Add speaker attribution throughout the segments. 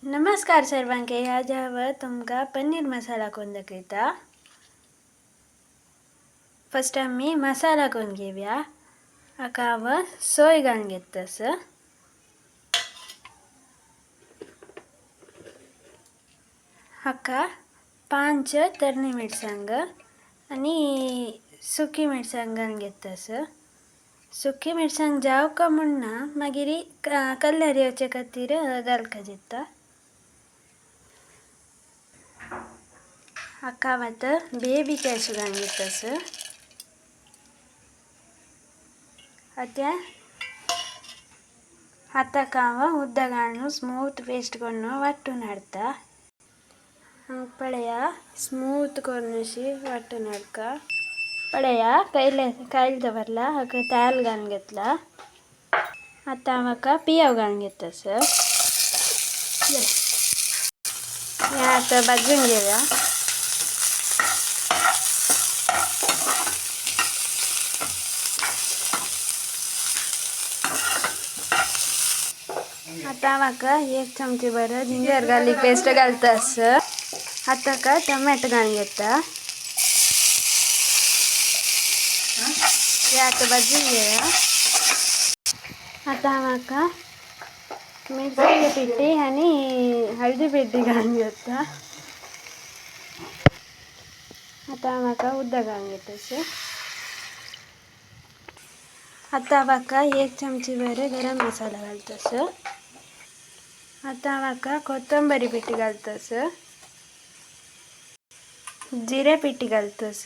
Speaker 1: नमस्कार सर्वांके. आज हांव तुमकां पनीर मसाला करून दाखयता. फर्स्ट आमी मसाला करून घेवया. हाका हांव सोय घालून घेतस. हाका 5 तरणी मिरसांग आनी सुकी मिरसांग घालून घेतस. सुकी मिरसांग जावका म्हणना मागीर कलर येवचे खातीर घालूंक जाता. हाका हांव आतां बेबी कॅश्यू घालून घेतस. हाताक हांव उदक घालून स्मूथ पेस्ट करून वांटून हाडटा. पळया स्मूथ करून अशी वांटून हाडका. पळया कायल दवरला. हाका तेल घालून घेतला. आतां हांव हाका पियाव घालून घेतस. हें आतां भाजून घेवया. आतां हाका 1 चमचे भर जिंजर गार्लिक पेस्ट घालतस. आतां हाका टोमॅटो घालून घेता. हें आतां भाजून घेवया. आतां हांव हाका मिरसांगे पिठी आनी हळदी पिठी घालून घेता. आतां हांव हाका उदक घालून घेतस. आतां हांव हाका 1 चमचे भर गरम मसाला घालतस. आतां हांव हाका कोथंबरी पिठी घालतस. जिरे पिठी घालतस.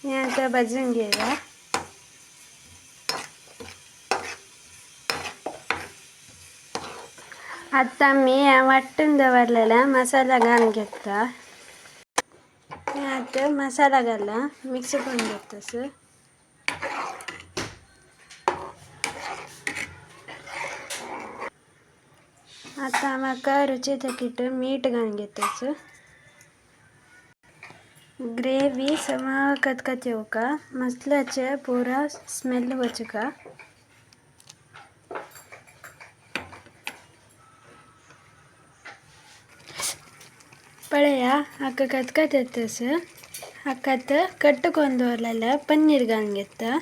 Speaker 1: हें आतां भाजून घेवया. आतां मी वांटून दवरलेला मसाला घालून घेता. हें आतां मसाला घाला मिक्स करून घेतस. आतां हांव हाका रुची तकीट मीठ घालून घेतस. ग्रेवी समा कतकत येवका मसाल्याचे पूरा स्मेल वचका. पळया हाका कतकत येतस. हाका आतां कट करून दवरलेलं पनीर घालून घेता.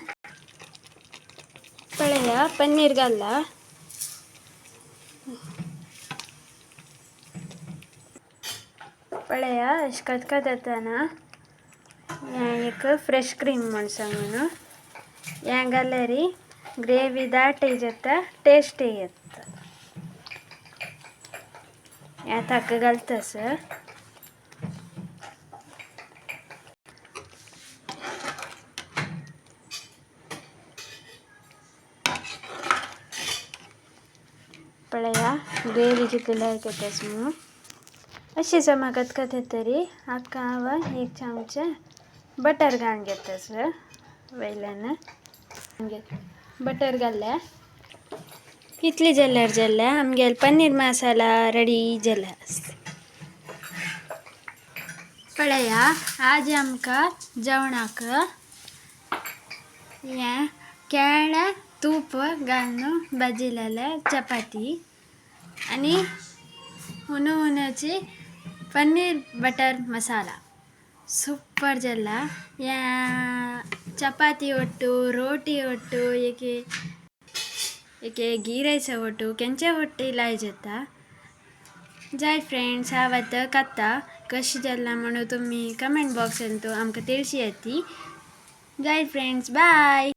Speaker 1: पळया पनीर घाला. पळया अशें कतकत येताना एक फ्रेश क्रीम म्हण सांगून हें घाल्यार ग्रेवी दाट जाता, टेस्ट येता. हें आतां हाका घालतस. पळया ग्रेवी कितली लायक येतास म्हणून. अशी समा कतकत येतरी हाका हांव 1 चमचे बटर घालून घेतस. वयल्यान बटर घाल्या. इतली जाल्यार आमगेलो पनीर मसाला रेडी जाला. पळया आज आमकां जेवणाक हें केळें तूप घालून भाजिल्लें चपाती आनी हुनहुन्याची पनीर बटर मसाला सूपर जाला. चपाती ಒಟ್ಟು रोटी ಒಟ್ಟು एके घी रायस ಒಟ್ಟು केंचे ಒಟ್ಟು इलाय जाता. जाय फ्रेंड्स हांव आतां खाता कशी जाला म्हणून तुमी कमेंट बॉक्सान आमकां तेळशी येती. जाय फ्रेंड्स बाय.